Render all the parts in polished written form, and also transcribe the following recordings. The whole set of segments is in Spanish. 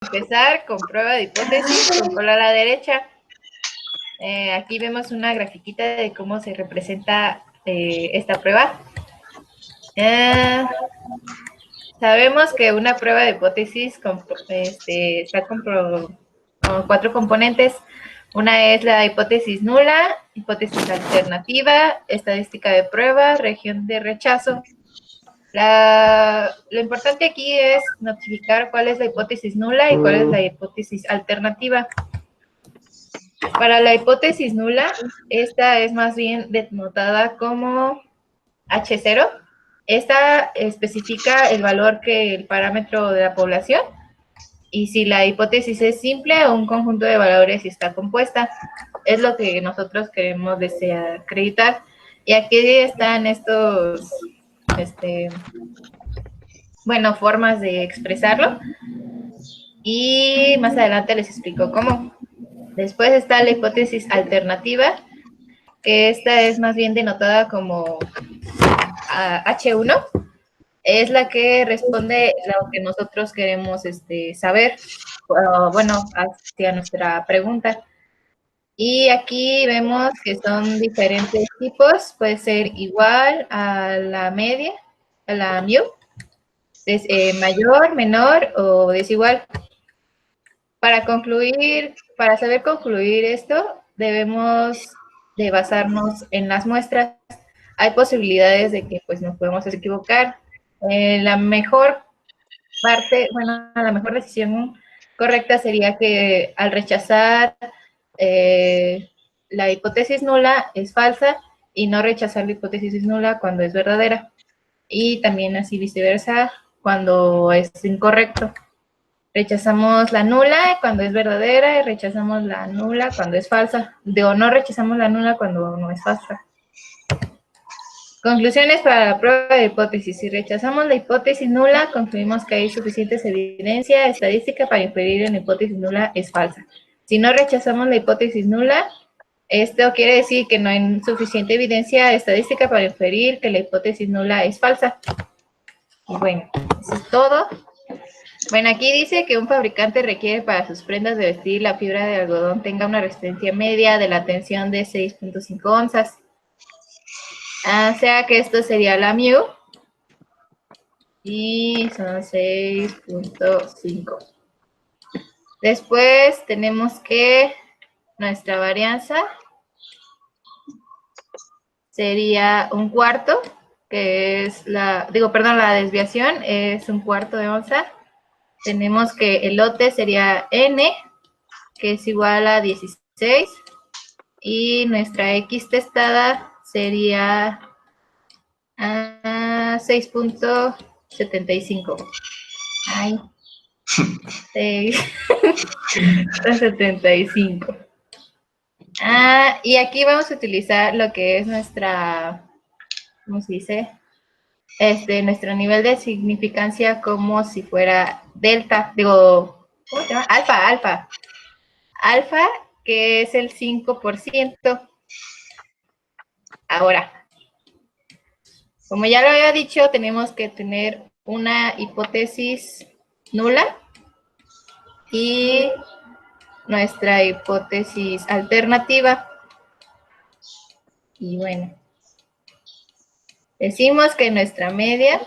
empezar con prueba de hipótesis, control a la derecha. Aquí vemos una grafiquita de cómo se representa esta prueba. Sabemos que una prueba de hipótesis está con 4 componentes. Una es la hipótesis nula, hipótesis alternativa, estadística de prueba, región de rechazo. Lo importante aquí es notificar cuál es la hipótesis nula y cuál es la hipótesis alternativa. Para la hipótesis nula, esta es más bien denotada como H0. Esta especifica el valor que el parámetro de la población, y si la hipótesis es simple o un conjunto de valores y está compuesta. Es lo que nosotros queremos acreditar. Y aquí están estos, formas de expresarlo. Y más adelante les explico cómo. Después está la hipótesis alternativa, que esta es más bien denotada como H1. Es la que responde lo que nosotros queremos saber, hacia nuestra pregunta. Y aquí vemos que son diferentes tipos. Puede ser igual a la media, a la mu, mayor, menor o desigual. Para saber concluir esto, debemos de basarnos en las muestras. Hay posibilidades de que pues nos podemos equivocar. La mejor decisión correcta sería que al rechazar la hipótesis nula es falsa y no rechazar la hipótesis nula cuando es verdadera. Y también así viceversa cuando es incorrecto. Rechazamos la nula cuando es verdadera y rechazamos la nula cuando es falsa. No rechazamos la nula cuando no es falsa. Conclusiones para la prueba de hipótesis. Si rechazamos la hipótesis nula, concluimos que hay suficiente evidencia estadística para inferir que la hipótesis nula es falsa. Si no rechazamos la hipótesis nula, esto quiere decir que no hay suficiente evidencia estadística para inferir que la hipótesis nula es falsa. Y bueno, eso es todo. Bueno, aquí dice que un fabricante requiere para sus prendas de vestir la fibra de algodón tenga una resistencia media de la tensión de 6.5 onzas. O sea que esto sería la mu. Y son 6.5. Después tenemos que nuestra varianza sería un cuarto, que es la desviación es un cuarto de onza. Tenemos que el lote sería n, que es igual a 16, y nuestra x testada sería 6.75. Ay, 6.75. Y aquí vamos a utilizar lo que es nuestra, ¿cómo se dice? Nuestro nivel de significancia como si fuera delta, ¿cómo se llama? Alfa, que es el 5%. Ahora, como ya lo había dicho, tenemos que tener una hipótesis nula y nuestra hipótesis alternativa. Y bueno, decimos que nuestra media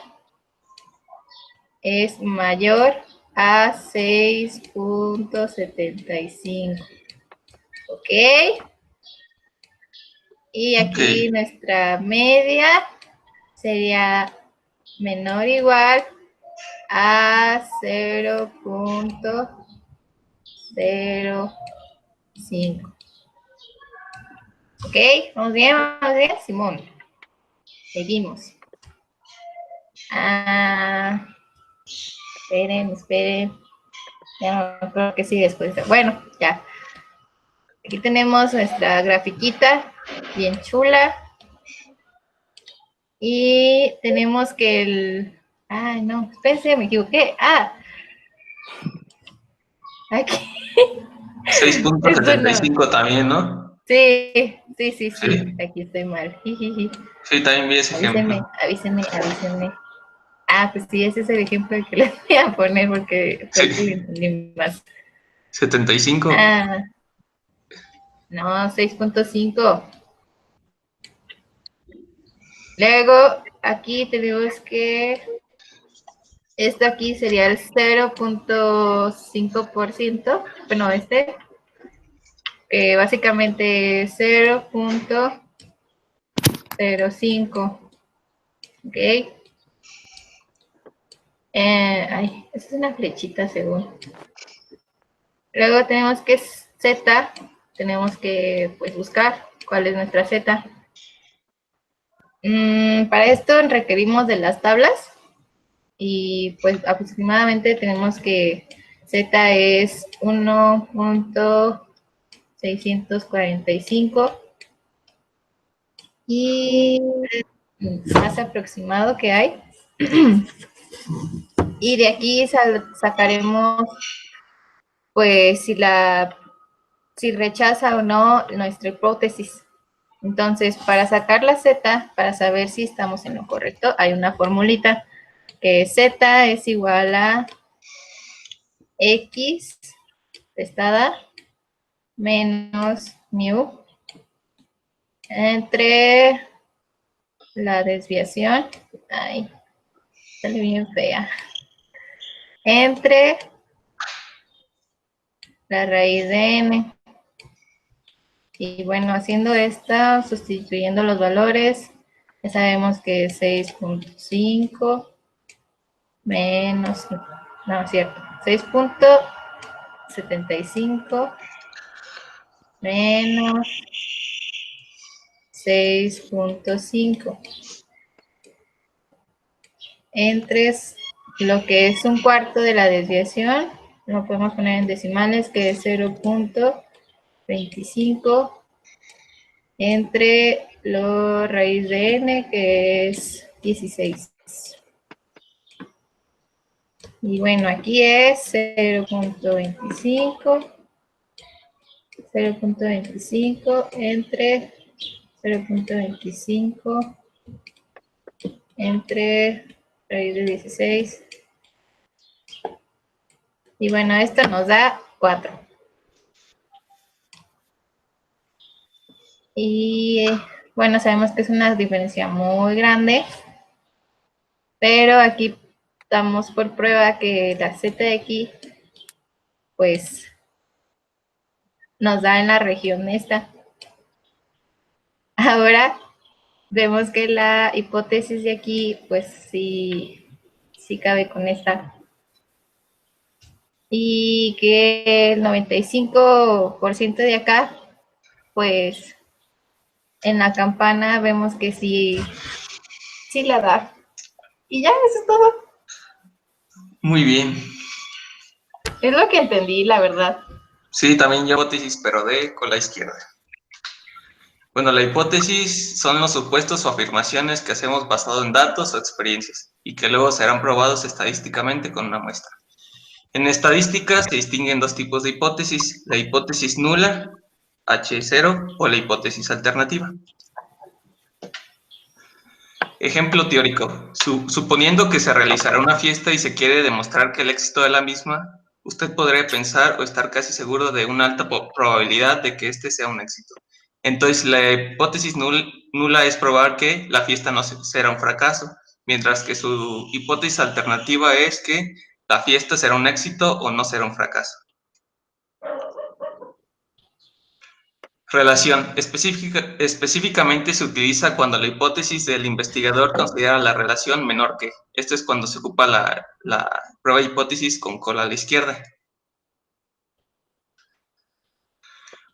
es mayor a 6.75. ¿Ok? Y aquí nuestra media sería menor o igual a 0.05. ¿Ok? ¿Vamos bien? ¿Vamos bien? Simón. Seguimos. Esperen. Ya no creo que sí después. Bueno, ya. Aquí tenemos nuestra grafiquita bien chula. Y tenemos que no, espérense, me equivoqué. Aquí. 6.75 también, ¿no? Sí. Aquí estoy mal. Sí, también vi ese ejemplo. Avísenme. Ah, pues sí, ese es el ejemplo que les voy a poner porque fue el que Sí. entendí más. 75. Ah, no, 6.5. Luego, aquí tenemos que esto aquí sería el 0.5%. Bueno, básicamente 0.05. Ok. Ay, esa es una flechita según. Luego tenemos que Z, tenemos que pues buscar cuál es nuestra Z. Para esto requerimos de las tablas y pues aproximadamente tenemos que Z es 1.645 y más aproximado que hay. Y de aquí sacaremos pues si rechaza o no nuestra hipótesis. Entonces, para sacar la Z, para saber si estamos en lo correcto, hay una formulita que Z es igual a X testada menos mu entre la desviación, ay, sale bien fea, entre la raíz de n. Y bueno, haciendo esta, sustituyendo los valores, ya sabemos que es 6.5 menos, no es cierto, 6.75 menos 6.5 entre lo que es un cuarto de la desviación, lo podemos poner en decimales, que es 0.25 entre la raíz de n, que es 16. Y bueno, aquí es 0.25 entre 0.25 entre raíz de 16. Y bueno, esto nos da 4. Y bueno, sabemos que es una diferencia muy grande, pero aquí damos por prueba que la z de aquí, pues, nos da en la región esta. Ahora vemos que la hipótesis de aquí, pues, sí cabe con esta. Y que el 95% de acá, pues, en la campana vemos que sí la da. Y ya, eso es todo. Muy bien. Es lo que entendí, la verdad. Sí, también llevo hipótesis, pero con la izquierda. Bueno, la hipótesis son los supuestos o afirmaciones que hacemos basado en datos o experiencias y que luego serán probados estadísticamente con una muestra. En estadística se distinguen dos tipos de hipótesis, la hipótesis nula, H0, o la hipótesis alternativa. Ejemplo teórico. Suponiendo que se realizará una fiesta y se quiere demostrar que el éxito de la misma, usted podría pensar o estar casi seguro de una alta probabilidad de que este sea un éxito. Entonces, la hipótesis nula es probar que la fiesta no será un fracaso, mientras que su hipótesis alternativa es que la fiesta será un éxito o no será un fracaso. Relación. Específicamente se utiliza cuando la hipótesis del investigador considera la relación menor que. Esto es cuando se ocupa la prueba de hipótesis con cola a la izquierda.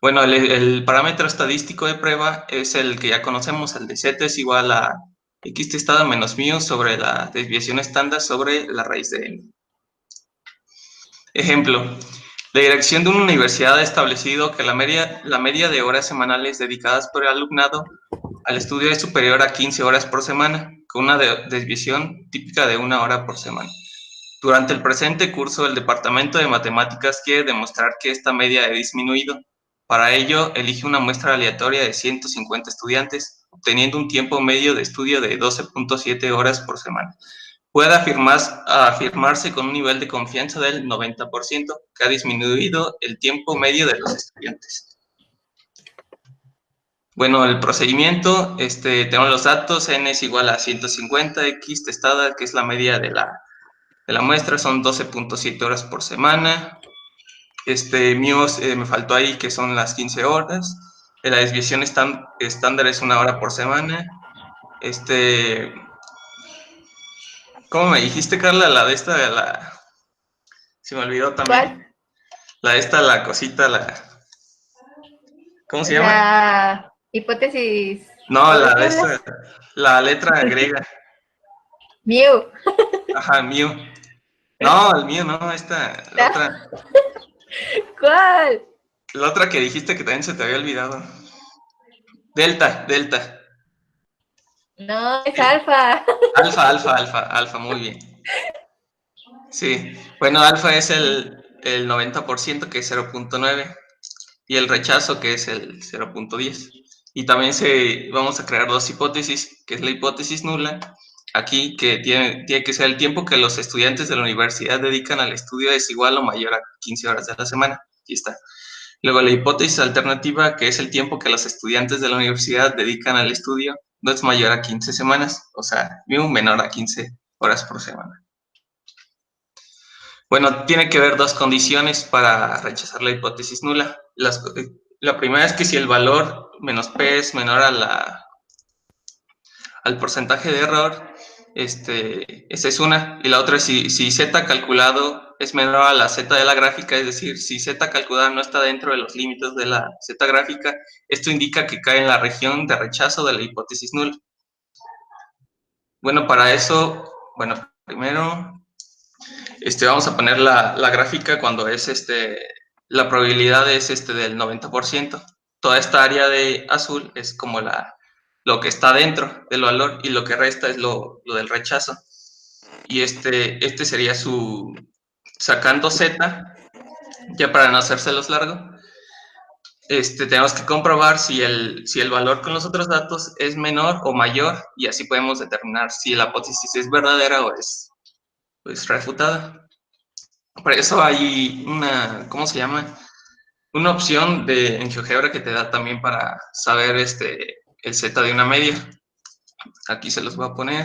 Bueno, el parámetro estadístico de prueba es el que ya conocemos, el de z es igual a x testada menos mu sobre la desviación estándar sobre la raíz de n. Ejemplo. La dirección de una universidad ha establecido que la media de horas semanales dedicadas por el alumnado al estudio es superior a 15 horas por semana, con una desviación típica de 1 hora por semana. Durante el presente curso, el Departamento de Matemáticas quiere demostrar que esta media ha disminuido. Para ello, elige una muestra aleatoria de 150 estudiantes, obteniendo un tiempo medio de estudio de 12.7 horas por semana. puede afirmarse con un nivel de confianza del 90%, que ha disminuido el tiempo medio de los estudiantes. Bueno, el procedimiento, tenemos los datos, n es igual a 150, x testada, que es la media de la muestra, son 12.7 horas por semana. Míos, me faltó ahí que son las 15 horas. La desviación estándar es 1 hora por semana. ¿Cómo me dijiste, Carla? La de esta, se me olvidó también. ¿Cuál? La de esta, la cosita, ¿cómo se llama? La hipótesis No, por dos la de colas. esta, la letra griega. Mu. Ajá, mío. No, el mío no, la No. otra. ¿Cuál? La otra que dijiste que también se te había olvidado. Delta. No, es alfa. Alfa, muy bien. Sí, bueno, alfa es el 90%, que es 0.9, y el rechazo, que es el 0.10. Y también vamos a crear dos hipótesis, que es la hipótesis nula, aquí, que tiene que ser el tiempo que los estudiantes de la universidad dedican al estudio es igual o mayor a 15 horas de la semana. Aquí está. Luego la hipótesis alternativa, que es el tiempo que los estudiantes de la universidad dedican al estudio, no es mayor a 15 semanas, o sea, menor a 15 horas por semana. Bueno, tiene que haber dos condiciones para rechazar la hipótesis nula. La primera es que si el valor menos P es menor al porcentaje de error, esa es una. Y la otra es si Z calculado es menor a la Z de la gráfica, es decir, si Z calculada no está dentro de los límites de la Z gráfica, esto indica que cae en la región de rechazo de la hipótesis nula. Bueno, para eso, primero vamos a poner la gráfica cuando es la probabilidad es del 90%. Toda esta área de azul es como lo que está dentro del valor y lo que resta es lo del rechazo. Y este sería sacando Z, ya para no hacérselos largo, tenemos que comprobar si el valor con los otros datos es menor o mayor, y así podemos determinar si la hipótesis es verdadera o es refutada. Para eso hay ¿cómo se llama? Una opción en GeoGebra que te da también para saber el Z de una media. Aquí se los voy a poner.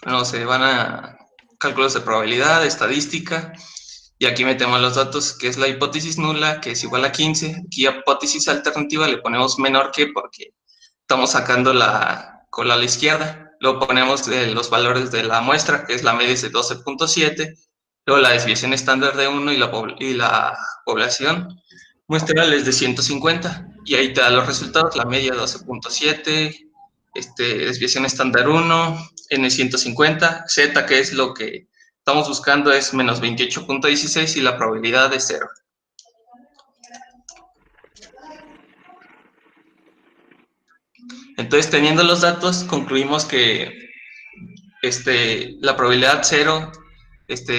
Bueno, se van a cálculos de probabilidad, estadística, y aquí metemos los datos, que es la hipótesis nula, que es igual a 15. Aquí a hipótesis alternativa le ponemos menor que, porque estamos sacando la cola a la izquierda. Luego ponemos los valores de la muestra, que es la media es de 12.7. Luego la desviación estándar de 1 y la población muestral es de 150. Y ahí te da los resultados, la media 12.7, desviación estándar 1, N 150, Z, que es lo que estamos buscando, es menos 28.16 y la probabilidad es 0. Entonces, teniendo los datos, concluimos que la probabilidad 0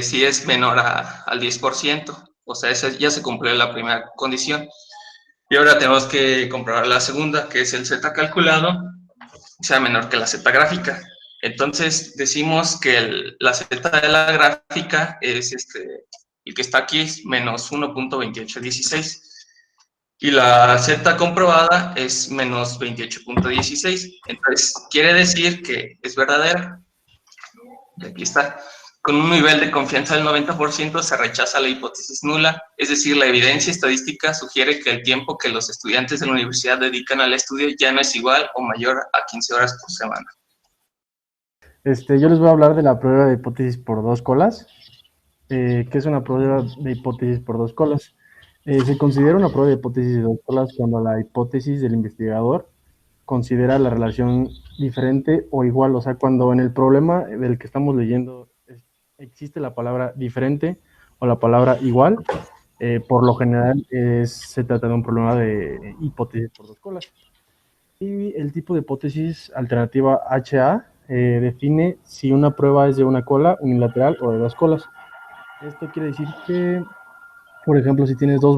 sí es menor al 10%, o sea, ya se cumplió la primera condición. Y ahora tenemos que comprobar la segunda, que es el Z calculado sea menor que la Z gráfica. Entonces decimos que la Z de la gráfica es el que está aquí es menos 1.2816 y la Z comprobada es menos 28.16. Entonces quiere decir que es verdadera. Y aquí está. Con un nivel de confianza del 90% se rechaza la hipótesis nula, es decir, la evidencia estadística sugiere que el tiempo que los estudiantes de la universidad dedican al estudio ya no es igual o mayor a 15 horas por semana. Yo les voy a hablar de la prueba de hipótesis por dos colas. ¿Qué es una prueba de hipótesis por dos colas? Se considera una prueba de hipótesis de dos colas cuando la hipótesis del investigador considera la relación diferente o igual, o sea, cuando en el problema del que estamos leyendo existe la palabra diferente o la palabra igual, por lo general se trata de un problema de hipótesis por dos colas. Y el tipo de hipótesis alternativa HA define si una prueba es de una cola unilateral o de dos colas. Esto quiere decir que, por ejemplo, si tienes dos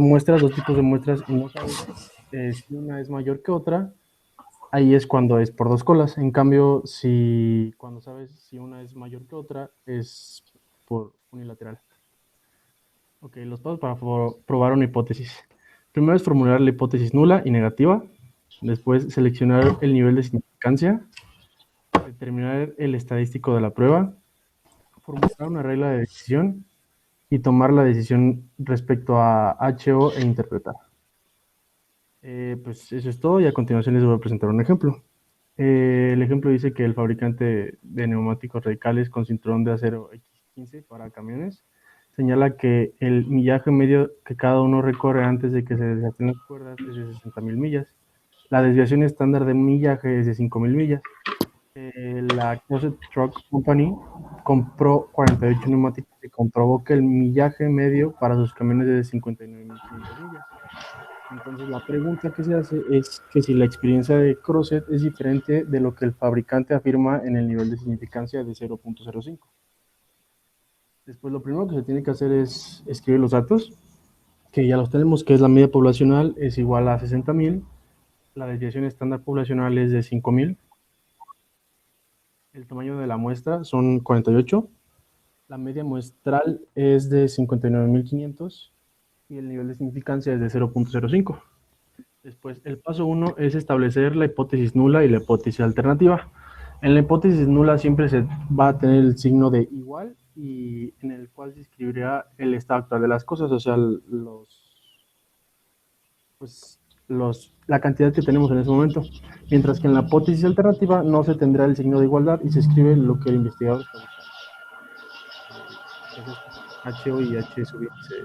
tipos de muestras y no sabes si una es mayor que otra, ahí es cuando es por dos colas. En cambio, cuando sabes si una es mayor que otra, es por unilateral. Ok, los pasos para probar una hipótesis. Primero es formular la hipótesis nula y negativa. Después, seleccionar el nivel de significancia. Determinar el estadístico de la prueba. Formular una regla de decisión. Y tomar la decisión respecto a HO e interpretar. Pues eso es todo y a continuación les voy a presentar un ejemplo. El ejemplo dice que el fabricante de neumáticos radicales con cinturón de acero X15 para camiones señala que el millaje medio que cada uno recorre antes de que se desaten las cuerdas es de 60,000 millas. La desviación estándar de millaje es de 5,000 millas. La Crosset Truck Company compró 48 neumáticos y comprobó que el millaje medio para sus camiones es de 59,500 millas. Entonces la pregunta que se hace es que si la experiencia de Crosset es diferente de lo que el fabricante afirma en el nivel de significancia de 0.05. Después lo primero que se tiene que hacer es escribir los datos, que ya los tenemos, que es la media poblacional es igual a 60,000, la desviación estándar poblacional es de 5,000, el tamaño de la muestra son 48, la media muestral es de 59,500 y el nivel de significancia es de 0.05. Después, el paso 1 es establecer la hipótesis nula y la hipótesis alternativa. En la hipótesis nula siempre se va a tener el signo de igual y en el cual se escribirá el estado actual de las cosas, o sea, la cantidad que tenemos en ese momento. Mientras que en la hipótesis alternativa no se tendrá el signo de igualdad y se escribe lo que el investigador está buscando. Entonces, HO y H sub índice.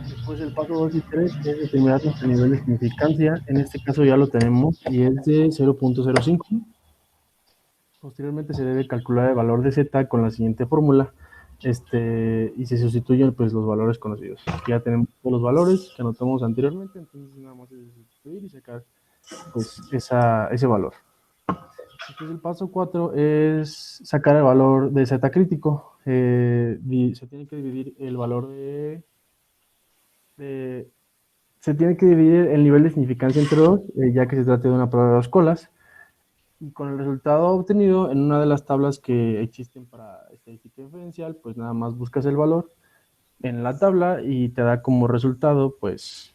Después el paso 2 y 3 es determinar nuestro nivel de significancia. En este caso ya lo tenemos y es de 0.05. Posteriormente se debe calcular el valor de Z con la siguiente fórmula y se sustituyen pues los valores conocidos. Ya tenemos todos los valores que anotamos anteriormente, entonces nada más es sustituir y sacar pues ese valor. Entonces el paso 4 es sacar el valor de Z crítico. Se tiene que dividir el valor se tiene que dividir el nivel de significancia entre dos, ya que se trata de una prueba de dos colas. Y con el resultado obtenido en una de las tablas que existen para estadística diferencial, pues nada más buscas el valor en la tabla y te da como resultado pues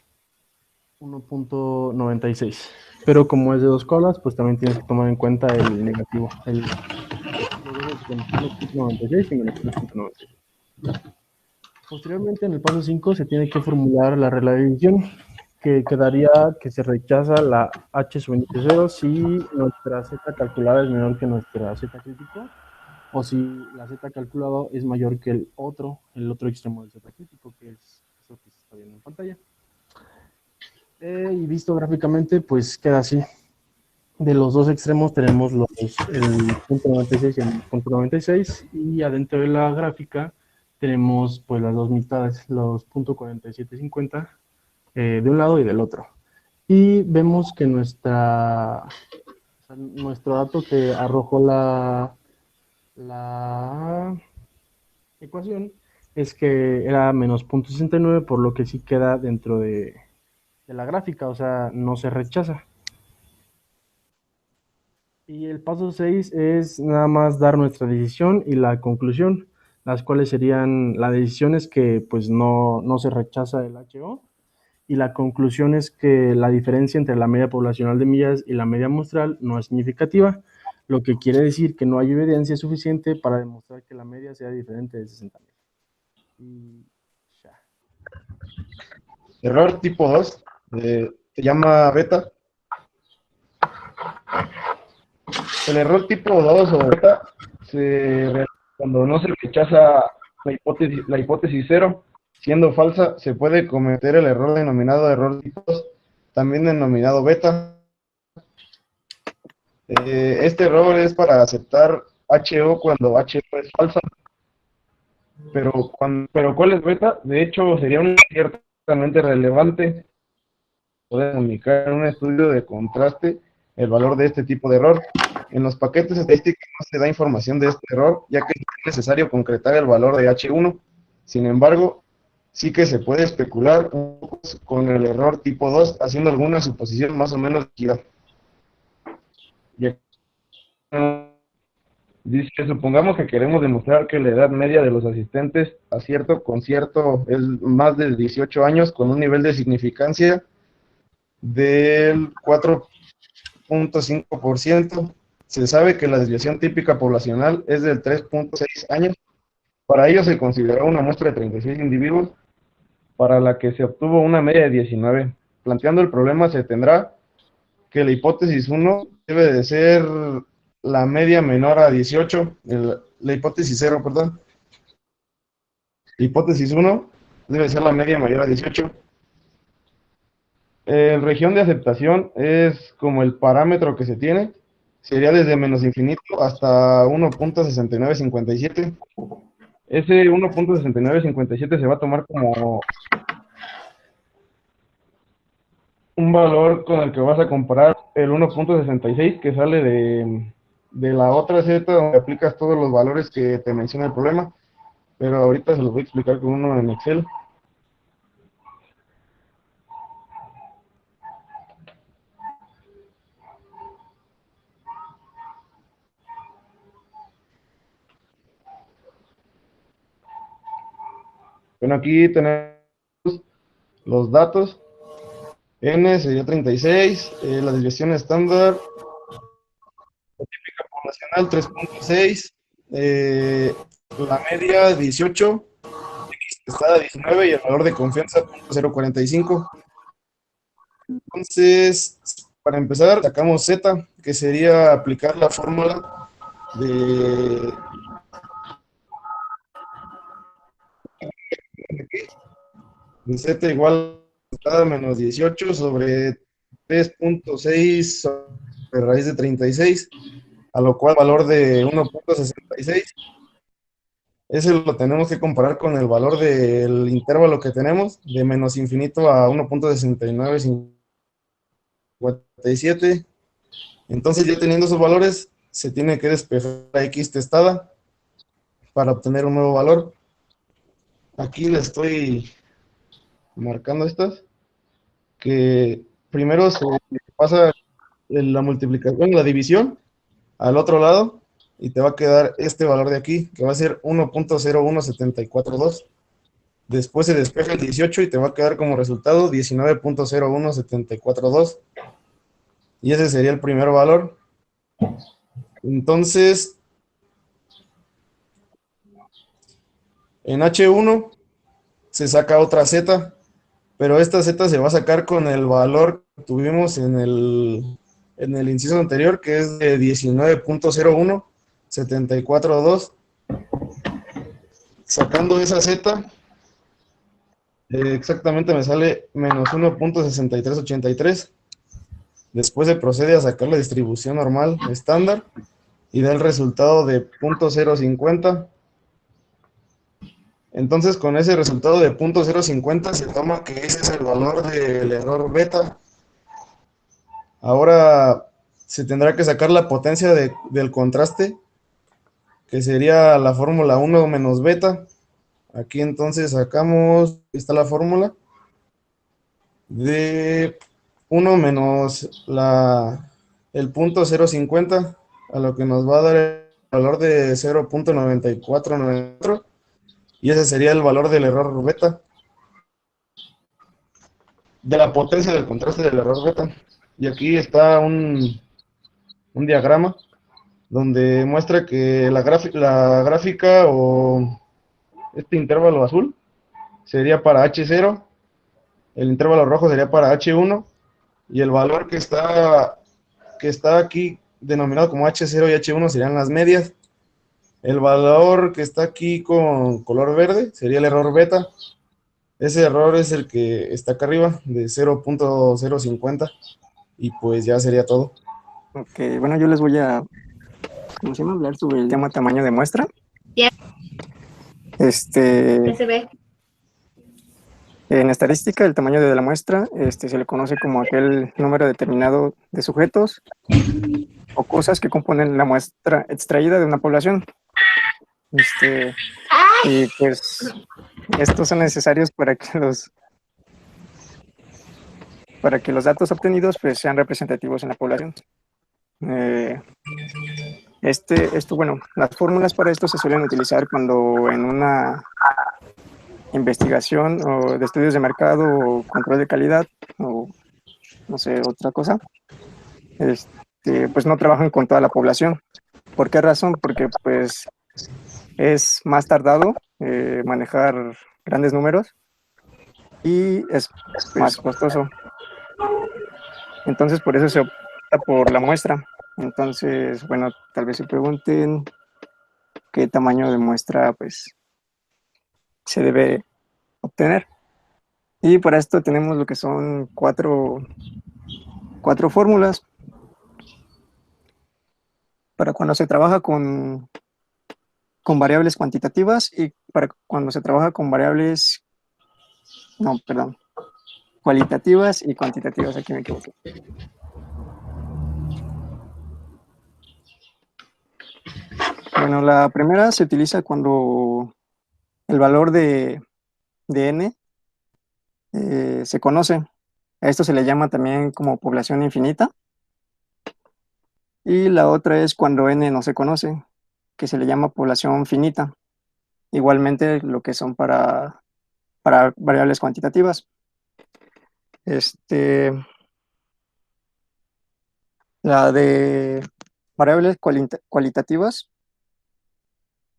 1.96. Pero como es de dos colas, pues también tienes que tomar en cuenta el negativo, el 1.96 y menos 1.96. Posteriormente, en el paso 5 se tiene que formular la regla de división, que quedaría que se rechaza la H sub índice 0 si nuestra Z calculada es menor que nuestra Z crítico, o si la Z calculada es mayor que el otro extremo del Z crítico, que es eso que se está viendo en pantalla. Y visto gráficamente, pues queda así. De los dos extremos tenemos el punto 96 y el punto 96, y adentro de la gráfica tenemos pues las dos mitades, los puntos 47 y 50, de un lado y del otro. Y vemos que nuestro dato que arrojó la ecuación es que era menos 0.69, por lo que sí queda dentro de la gráfica, o sea, no se rechaza. Y el paso 6 es nada más dar nuestra decisión y la conclusión, las cuales serían, la decisión es que pues no se rechaza el HO, y la conclusión es que la diferencia entre la media poblacional de millas y la media muestral no es significativa, lo que quiere decir que no hay evidencia suficiente para demostrar que la media sea diferente de 60,000. Y ya. Error tipo 2, se llama beta. El error tipo 2 o beta se realiza cuando no se rechaza la hipótesis 0, siendo falsa. Se puede cometer el error denominado error tipo 2, también denominado beta. Este error es para aceptar HO cuando HO es falsa. Pero ¿cuál es beta? De hecho, sería un ciertamente relevante poder comunicar en un estudio de contraste el valor de este tipo de error. En los paquetes estadísticos no se da información de este error, ya que es necesario concretar el valor de H1. Sin embargo, sí que se puede especular un poco con el error tipo 2, haciendo alguna suposición más o menos equidad. Dice, supongamos que queremos demostrar que la edad media de los asistentes a cierto concierto es más de 18 años con un nivel de significancia del 4.5%. Se sabe que la desviación típica poblacional es del 3.6 años. Para ello se consideró una muestra de 36 individuos para la que se obtuvo una media de 19. Planteando el problema se tendrá que la hipótesis 1 debe de ser la media menor a 18, la hipótesis 0, perdón. La hipótesis 1 debe ser la media mayor a 18. Región de aceptación es como el parámetro que se tiene, sería desde menos infinito hasta 1.6957. Ese 1.6957 se va a tomar como un valor con el que vas a comparar el 1.66 que sale de la otra Z, donde aplicas todos los valores que te menciona el problema, pero ahorita se los voy a explicar con uno en Excel. Bueno, aquí tenemos los datos. N sería 36, la desviación estándar, la típica poblacional 3.6, la media 18, X testada 19 y el valor de confianza 0.045. Entonces, para empezar, sacamos Z, que sería aplicar la fórmula de Z igual a menos 18 sobre 3.6 sobre raíz de 36, a lo cual valor de 1.66. Ese lo tenemos que comparar con el valor del intervalo que tenemos, de menos infinito a 1.6957. Entonces, ya teniendo esos valores, se tiene que despejar la X testada para obtener un nuevo valor. Aquí le estoy marcando estas, que primero se pasa la multiplicación, la división, al otro lado, y te va a quedar este valor de aquí, que va a ser 1.01742. Después se despeja el 18 y te va a quedar como resultado 19.01742. Y ese sería el primer valor. Entonces, en H1 se saca otra Z, pero esta Z se va a sacar con el valor que tuvimos en el inciso anterior, que es de 19.01742. Sacando esa Z, exactamente me sale menos 1.6383. Después se procede a sacar la distribución normal estándar y da el resultado de 0.050. Entonces, con ese resultado de 0.050 se toma que ese es el valor del error beta. Ahora se tendrá que sacar la potencia del contraste, que sería la fórmula 1 menos beta. Aquí entonces sacamos, está la fórmula de 1 menos el 0.050, a lo que nos va a dar el valor de 0.9494, y ese sería el valor del error beta, de la potencia del contraste del error beta. Y aquí está un diagrama donde muestra que la gráfica o este intervalo azul sería para H0, el intervalo rojo sería para H1, y el valor que está aquí denominado como H0 y H1 serían las medias. El valor que está aquí con color verde sería el error beta. Ese error es el que está acá arriba, de 0.050, y pues ya sería todo. Ok, bueno, yo les voy a, ¿cómo se llama? Hablar sobre el tema tamaño de muestra. Ya. ¿Qué se ve? En estadística, el tamaño de la muestra se le conoce como aquel número determinado de sujetos o cosas que componen la muestra extraída de una población. Y pues Estos son necesarios para que los datos obtenidos pues, sean representativos en la población. Bueno, las fórmulas para esto se suelen utilizar cuando en una investigación o de estudios de mercado o control de calidad o no sé, otra cosa, pues no trabajan con toda la población. ¿Por qué razón? Porque pues es más tardado manejar grandes números y es más costoso. Entonces, por eso se opta por la muestra. Entonces, bueno, tal vez se pregunten qué tamaño de muestra pues se debe obtener. Y para esto tenemos lo que son cuatro fórmulas. Para cuando se trabaja con variables cuantitativas y para cuando se trabaja con variables, no, perdón, cualitativas y cuantitativas, aquí me equivoqué. Bueno, la primera se utiliza cuando el valor de n se conoce. A esto se le llama también como población infinita. Y la otra es cuando n no se conoce, que se le llama población finita. Igualmente lo que son para variables cuantitativas. La de variables cualitativas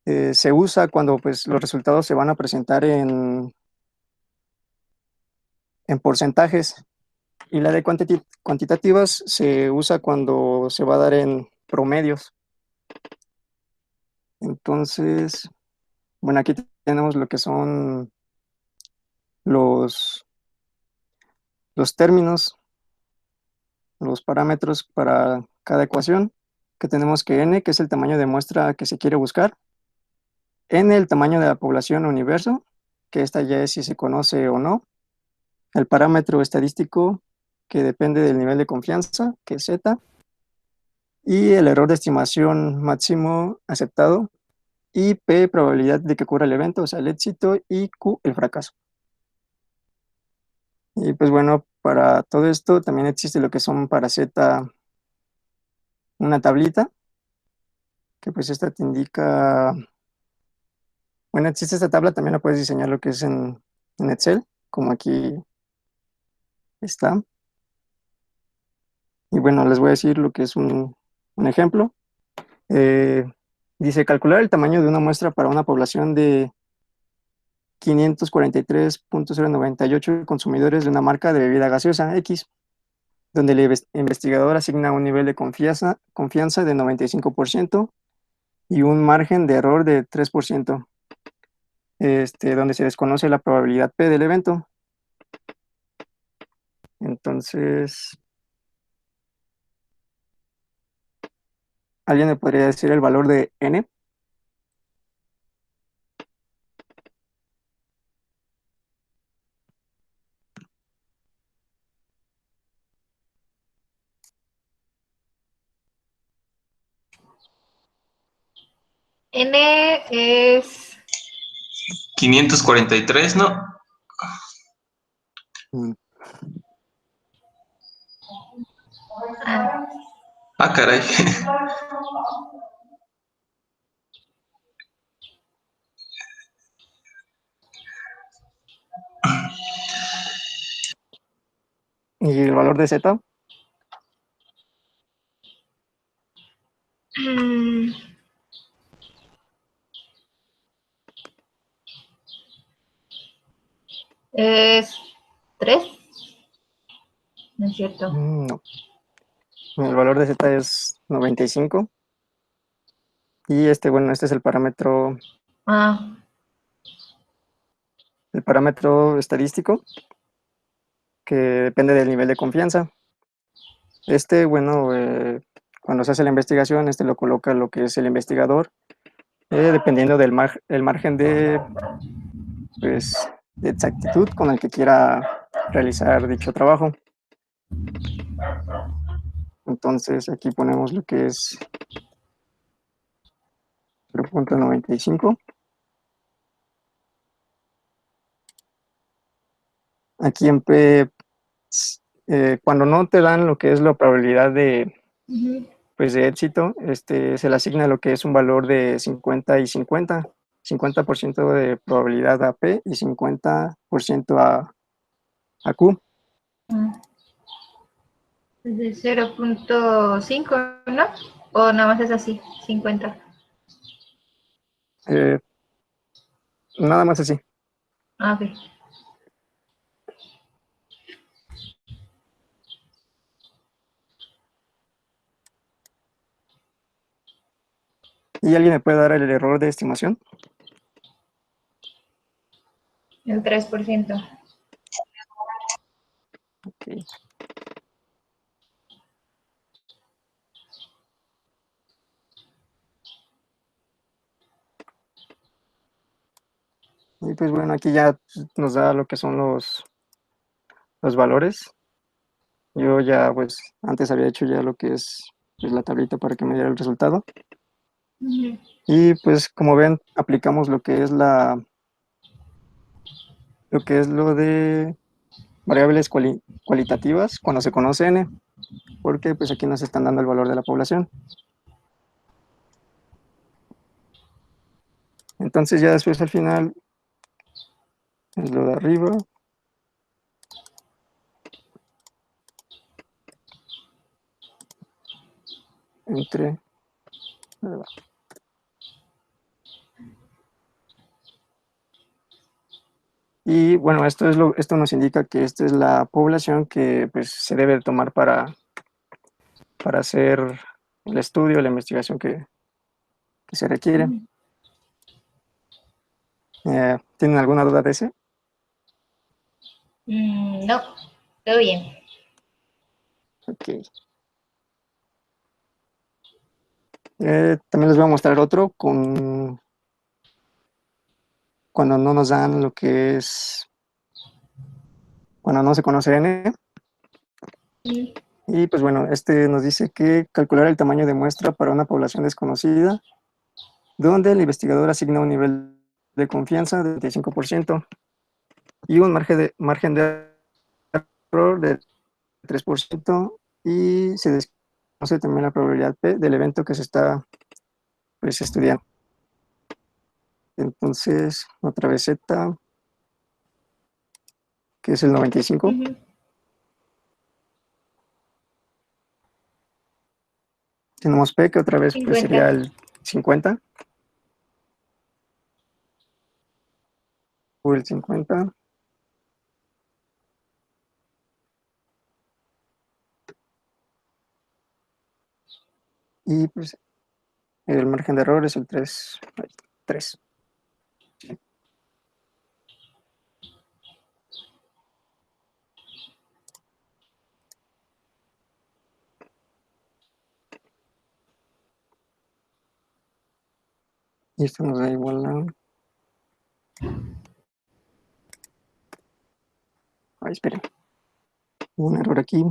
se usa cuando pues, los resultados se van a presentar en porcentajes, y la de cuantitativas se usa cuando se va a dar en promedios. Entonces, bueno, aquí tenemos lo que son los términos, los parámetros para cada ecuación, que tenemos que n, que es el tamaño de muestra que se quiere buscar, n, el tamaño de la población universo, que esta ya es si se conoce o no, el parámetro estadístico, que depende del nivel de confianza, que es z, y el error de estimación máximo aceptado, y p, probabilidad de que ocurra el evento, o sea, el éxito, y q, el fracaso. Y pues bueno, para todo esto también existe lo que son para z una tablita, que pues esta te indica, bueno, existe esta tabla, también la puedes diseñar lo que es en Excel, como aquí está. Y bueno, les voy a decir lo que es un ejemplo. Dice, calcular el tamaño de una muestra para una población de 543.098 consumidores de una marca de bebida gaseosa X, donde el investigador asigna un nivel de confianza de 95% y un margen de error de 3%, donde se desconoce la probabilidad P del evento. Entonces, ¿alguien me podría decir el valor de N? N es 543, ¿no? ah, Ah, caray. ¿Y el valor de Z? mm, es 3, ¿no es cierto? No. El valor de Z es 95. Y bueno, este es el parámetro estadístico, que depende del nivel de confianza. Bueno, cuando se hace la investigación, lo coloca lo que es el investigador, dependiendo del margen pues, de exactitud con el que quiera realizar dicho trabajo. Entonces, aquí ponemos lo que es 0.95. Aquí en P, cuando no te dan lo que es la probabilidad de, pues de éxito, se le asigna lo que es un valor de 50 y 50. 50% de probabilidad a P y 50% a Q. De 0.5, ¿no? O nada más es así, 50. Nada más así. Ah, ok. ¿Y alguien me puede dar el error de estimación? El 3%. Ok. Y pues bueno, aquí ya nos da lo que son los valores. Yo ya, pues, antes había hecho ya lo que es pues, la tablita para que me diera el resultado. Y pues, como ven, aplicamos lo que es lo de variables cualitativas cuando se conoce n, porque pues aquí nos están dando el valor de la población. Entonces ya después al final es lo de arriba. Entre y bueno, esto nos indica que esta es la población que pues, se debe tomar para hacer el estudio, la investigación que se requiere. ¿Tienen alguna duda de ese? No, todo bien. Ok. También les voy a mostrar otro cuando no nos dan lo que es, cuando no se conoce n. Y pues bueno, nos dice que calcular el tamaño de muestra para una población desconocida, donde el investigador asigna un nivel de confianza del 25% y un margen de error del 3%, y se desconoce también la probabilidad P del evento que se está pues, estudiando. Entonces, otra vez Z, que es el 95. Tenemos P, que otra vez pues, 50. sería el 50. O el 50. Y pues el margen de error es el 3. 3. Y esto nos da igual a... Ay, esperen. Un error aquí.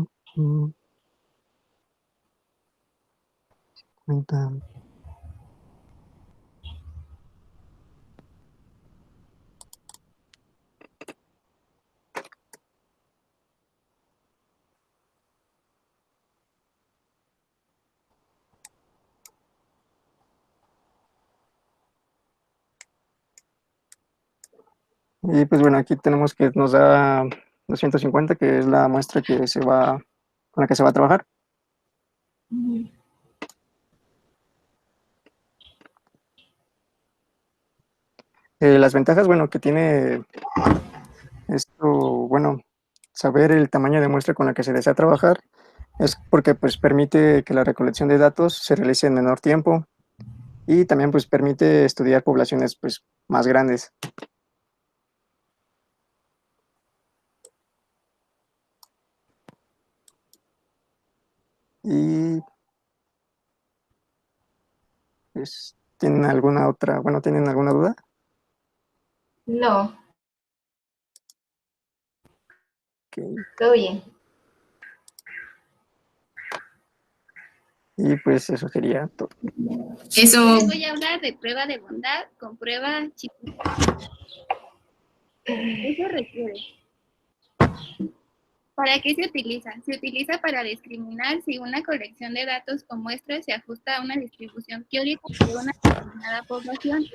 50. Y pues bueno, aquí tenemos que nos da 250, que es la muestra con la que se va a trabajar. Las ventajas, bueno, que tiene esto, bueno, saber el tamaño de muestra con la que se desea trabajar, es porque pues permite que la recolección de datos se realice en menor tiempo, y también pues permite estudiar poblaciones pues más grandes. Y pues, ¿tienen alguna duda? No, Okay. todo bien. Y pues eso sería todo. Eso. Les voy a hablar de prueba de bondad con prueba chiquita. ¿Qué se requiere? ¿Para qué se utiliza? Se utiliza para discriminar si una colección de datos o muestras se ajusta a una distribución teórica de una determinada población.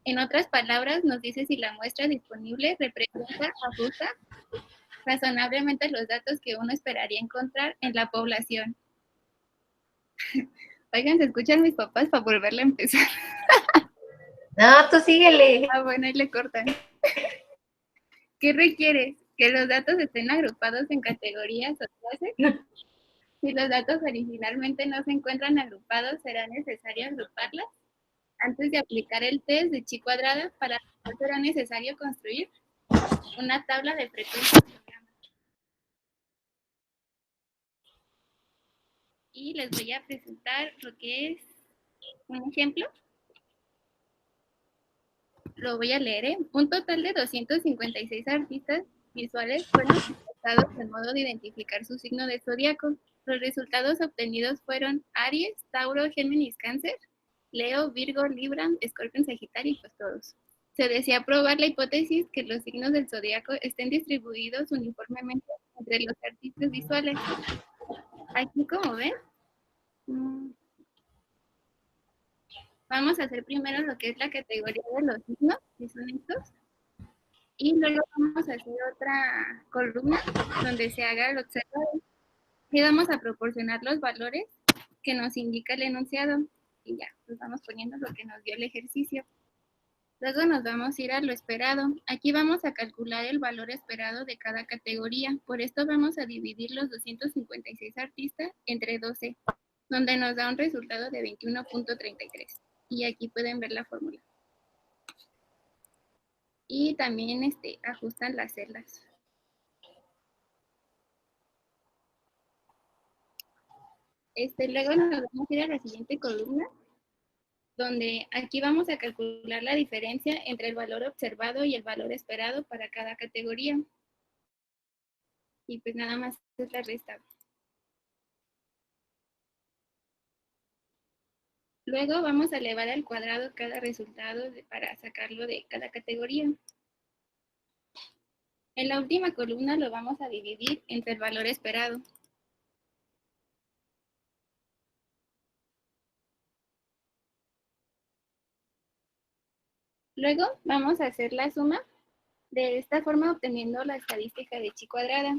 En otras palabras, nos dice si la muestra disponible representa, ajusta razonablemente los datos que uno esperaría encontrar en la población. Oigan, ¿se escuchan mis papás para volverle a empezar? No, tú síguele. Ah, bueno, ahí le cortan. ¿Qué requieres? Que los datos estén agrupados en categorías o clases. Si los datos originalmente no se encuentran agrupados, será necesario agruparlas. Antes de aplicar el test de chi cuadrada, para eso será necesario construir una tabla de frecuencias. Y les voy a presentar lo que es un ejemplo. Lo voy a leer. Un total de 256 artistas visuales fueron encuestados en modo de identificar su signo de zodiaco. Los resultados obtenidos fueron Aries, Tauro, Géminis, Cáncer, Leo, Virgo, Libra, Escorpio, Sagitario y pues todos. Se desea probar la hipótesis que los signos del zodiaco estén distribuidos uniformemente entre los artistas visuales. Aquí, como ven, vamos a hacer primero lo que es la categoría de los signos, que son estos. Y luego vamos a hacer otra columna donde se haga el observado. Y vamos a proporcionar los valores que nos indica el enunciado. Y ya, pues vamos poniendo lo que nos dio el ejercicio. Luego nos vamos a ir a lo esperado. Aquí vamos a calcular el valor esperado de cada categoría. Por esto vamos a dividir los 256 artistas entre 12, donde nos da un resultado de 21.33. Y aquí pueden ver la fórmula. Y también ajustan las celdas. Luego nos vamos a ir a la siguiente columna, donde aquí vamos a calcular la diferencia entre el valor observado y el valor esperado para cada categoría. Y pues nada más es la resta. Luego vamos a elevar al cuadrado cada resultado para sacarlo de cada categoría. En la última columna lo vamos a dividir entre el valor esperado. Luego vamos a hacer la suma, de esta forma obteniendo la estadística de chi cuadrada.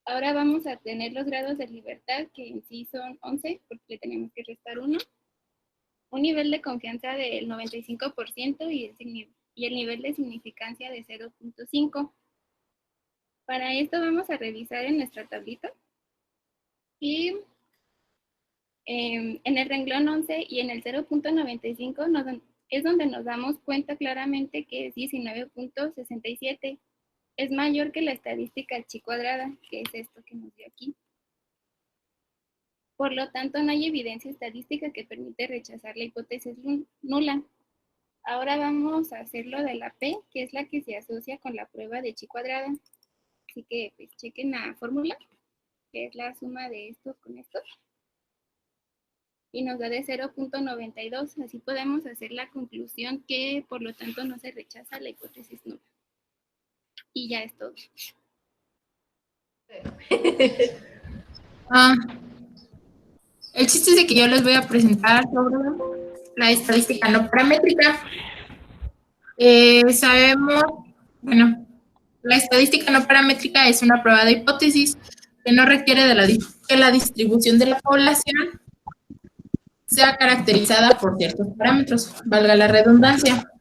Ahora vamos a tener los grados de libertad, que en sí son 11, porque le tenemos que restar 1. Un nivel de confianza del 95% y el nivel de significancia de 0.5. Para esto vamos a revisar en nuestra tablita. Y en el renglón 11 y en el 0.95 es donde nos damos cuenta claramente que es 19.67. Es mayor que la estadística chi cuadrada, que es esto que nos dio aquí. Por lo tanto, no hay evidencia estadística que permite rechazar la hipótesis nula. Ahora vamos a hacer lo de la P, que es la que se asocia con la prueba de chi cuadrada. Así que pues chequen la fórmula, que es la suma de esto con esto. Y nos da de 0.92. Así podemos hacer la conclusión que por lo tanto no se rechaza la hipótesis nula. Y ya es todo. El chiste es de que yo les voy a presentar sobre la estadística no paramétrica. Sabemos, bueno, la estadística no paramétrica es una prueba de hipótesis que no requiere que la distribución de la población sea caracterizada por ciertos parámetros, valga la redundancia.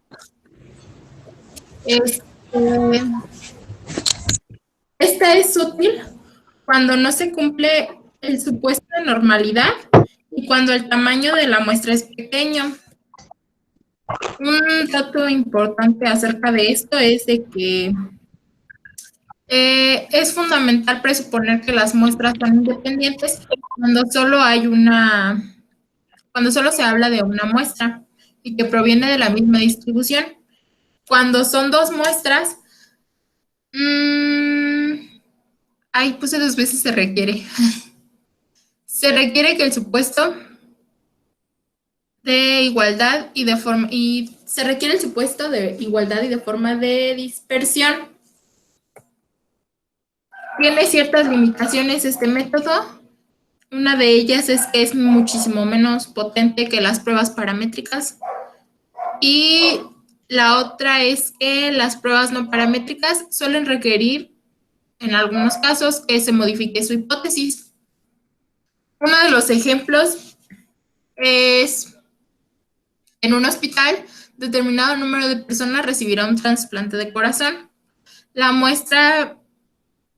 Esta es útil cuando no se cumple el supuesto de normalidad y cuando el tamaño de la muestra es pequeño. Un dato importante acerca de esto es de que es fundamental presuponer que las muestras son independientes cuando solo se habla de una muestra y que proviene de la misma distribución. Cuando son dos muestras, puse 2 veces se requiere. Se requiere que el supuesto de igualdad y de forma de dispersión Tiene ciertas limitaciones este método. Una de ellas es que es muchísimo menos potente que las pruebas paramétricas. Y la otra es que las pruebas no paramétricas suelen requerir, en algunos casos, que se modifique su hipótesis. Uno de los ejemplos es en un hospital, determinado número de personas recibirá un trasplante de corazón. La muestra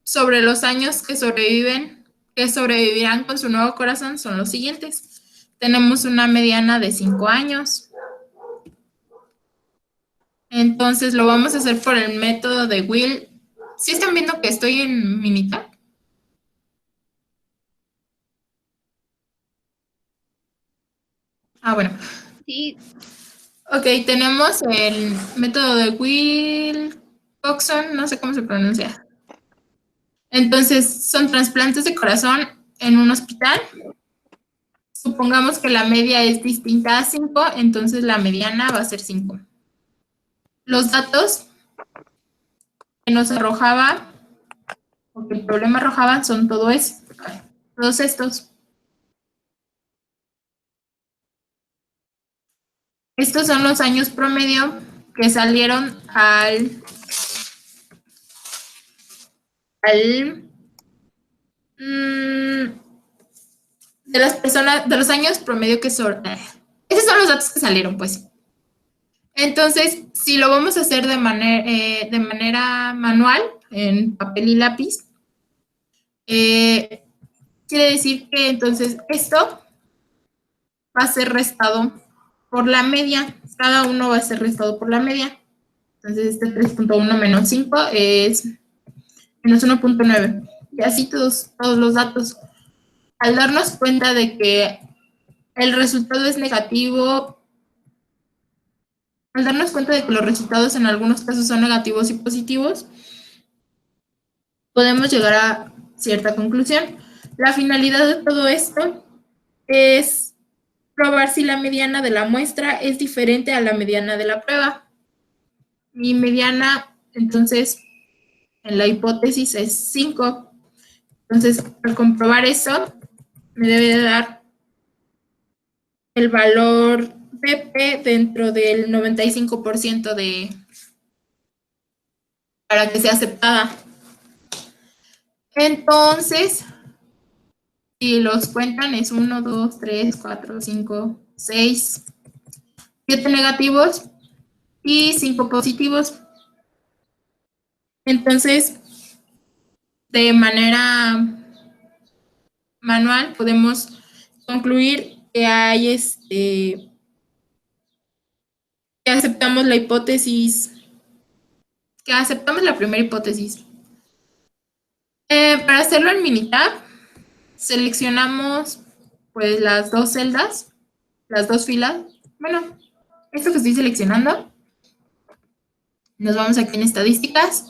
sobre los años que sobrevivirán con su nuevo corazón son los siguientes. Tenemos una mediana de 5 años. Entonces lo vamos a hacer por el método de Will. ¿Sí están viendo que estoy en Minitab? Ah, bueno. Sí, Ok, tenemos el método de Wilcoxon, no sé cómo se pronuncia. Entonces, son trasplantes de corazón en un hospital. Supongamos que la media es distinta a 5, entonces la mediana va a ser 5. Los datos que nos arrojaba, o que el problema arrojaba, son todos estos. Estos son los años promedio que salieron de las personas, de los años promedio que son. Esos son los datos que salieron, pues. Entonces, si lo vamos a hacer de manera manual, en papel y lápiz, quiere decir que entonces esto va a ser restado por la media. Cada uno va a ser restado por la media. Entonces, este 3.1 menos 5 es menos 1.9. Y así todos los datos. Al darnos cuenta de que el resultado es negativo, al darnos cuenta de que los resultados en algunos casos son negativos y positivos, podemos llegar a cierta conclusión. La finalidad de todo esto es probar si la mediana de la muestra es diferente a la mediana de la prueba. Mi mediana, entonces, en la hipótesis es 5. Entonces, al comprobar eso, me debe de dar el valor PP dentro del 95% para que sea aceptada. Entonces, si los cuentan es 1, 2, 3, 4, 5, 6, 7 negativos y 5 positivos. Entonces, de manera manual podemos concluir que hay que aceptamos la hipótesis, que aceptamos la primera hipótesis. Para hacerlo en Minitab, seleccionamos pues las dos celdas, las dos filas. Bueno, esto que estoy seleccionando. Nos vamos aquí en estadísticas,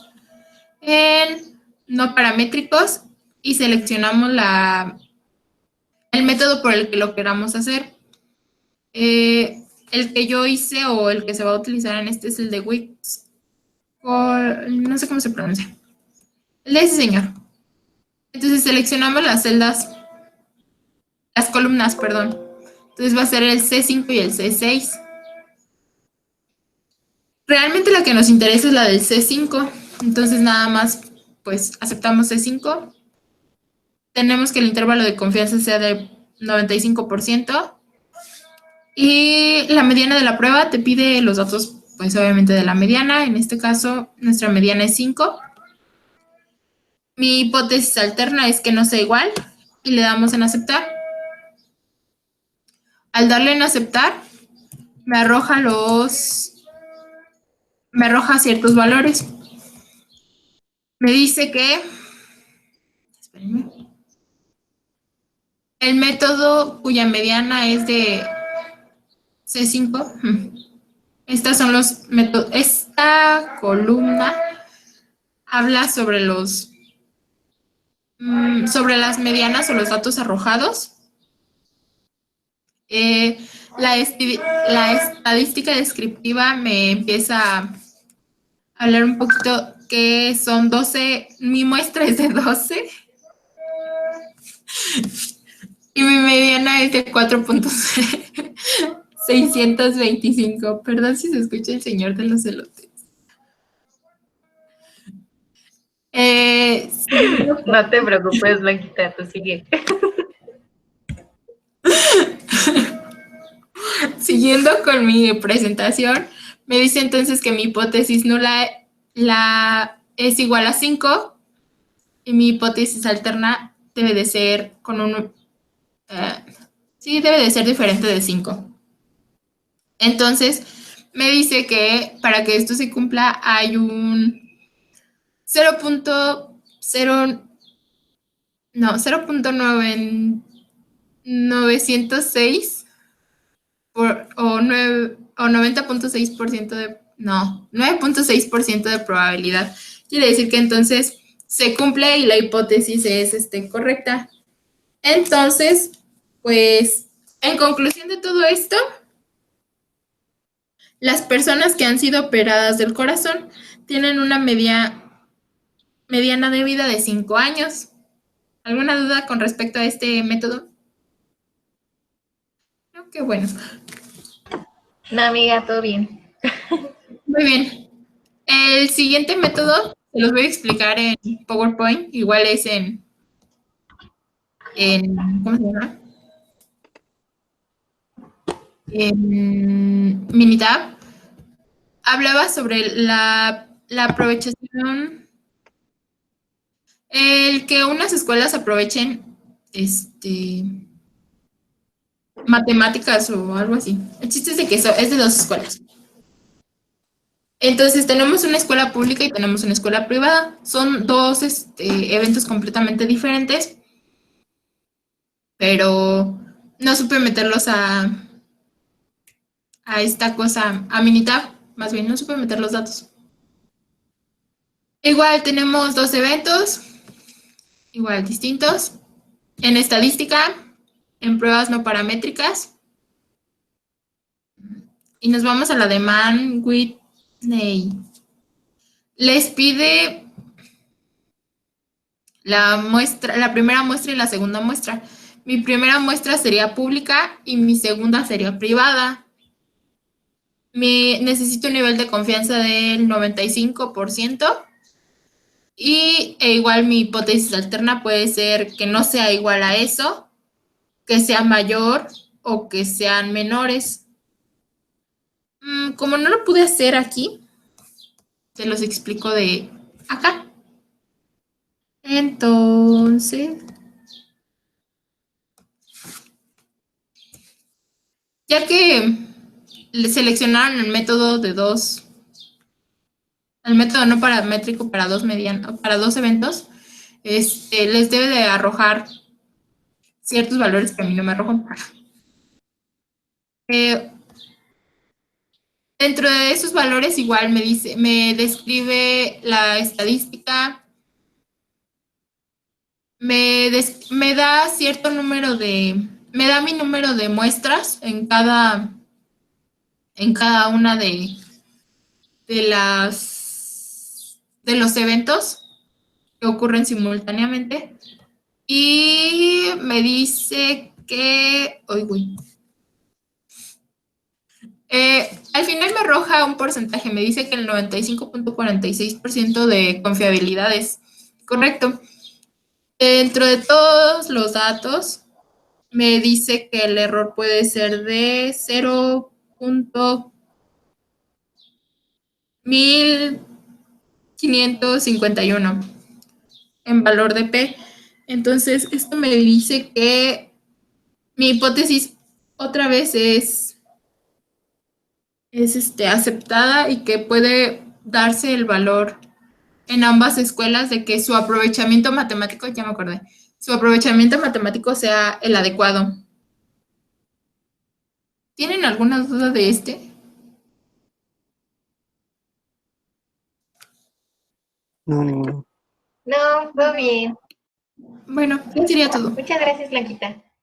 en no paramétricos y seleccionamos el método por el que lo queramos hacer. El que yo hice o el que se va a utilizar en este es el de Wix, no sé cómo se pronuncia. El de ese señor. Entonces seleccionamos las celdas, las columnas, perdón. Entonces va a ser el C5 y el C6. Realmente la que nos interesa es la del C5. Entonces nada más, pues aceptamos C5. Tenemos que el intervalo de confianza sea de 95%. Y la mediana de la prueba te pide los datos, pues obviamente de la mediana. En este caso, nuestra mediana es 5. Mi hipótesis alterna es que no sea igual y le damos en aceptar. Al darle en aceptar, me arroja ciertos valores. Me dice que, espérenme, el método cuya mediana es de C5, estos son los métodos, esta columna habla sobre sobre las medianas o los datos arrojados. La estadística descriptiva me empieza a hablar un poquito que son 12, mi muestra es de 12 y mi mediana es de 4.625. Perdón si se escucha el señor de los elotes. No te preocupes, Blanquita, tú sigue. Siguiendo con mi presentación, me dice entonces que mi hipótesis nula es igual a 5 y mi hipótesis alterna debe de ser debe de ser diferente de 5. Entonces, me dice que para que esto se cumpla hay un 0.906 o 90.6% de, no, 9.6% de probabilidad. Quiere decir que entonces se cumple y la hipótesis es correcta. Entonces, pues, en conclusión de todo esto, las personas que han sido operadas del corazón tienen una mediana de vida de 5 años. ¿Alguna duda con respecto a este método? No, qué bueno. No, amiga, todo bien. Muy bien. El siguiente método se los voy a explicar en PowerPoint. Igual es en ¿cómo se llama? En Minitab. Hablaba sobre la aprovechación, el que unas escuelas aprovechen matemáticas o algo así. El chiste es de que eso es de 2 escuelas. Entonces tenemos una escuela pública y tenemos una escuela privada. Son 2 eventos completamente diferentes, pero no supe meterlos a esta cosa, a Minitab, más bien no supe meter los datos. Igual tenemos 2 eventos, igual distintos, en estadística, en pruebas no paramétricas. Y nos vamos a la de Mann-Whitney. Les pide la primera muestra y la segunda muestra. Mi primera muestra sería pública y mi segunda sería privada. Necesito un nivel de confianza del 95%. Igual mi hipótesis alterna puede ser que no sea igual a eso, que sea mayor o que sean menores. Como no lo pude hacer aquí, se los explico de acá. Entonces, ya que seleccionaron el método el método no paramétrico para 2 eventos, les debe de arrojar ciertos valores que a mí no me arrojan. Dentro de esos valores igual me describe la estadística, me da cierto número me da mi número de muestras en cada una de los eventos que ocurren simultáneamente y me dice que al final me arroja un porcentaje, me dice que el 95.46% de confiabilidad es correcto. Dentro de todos los datos, me dice que el error puede ser de 0.1551 en valor de P. Entonces, esto me dice que mi hipótesis otra vez es aceptada y que puede darse el valor en ambas escuelas de que su aprovechamiento matemático, ya me acordé, su aprovechamiento matemático sea el adecuado. ¿Tienen alguna duda de este? No, ninguno. No, todo bien. Bueno, ya sería todo. Muchas gracias, Blanquita.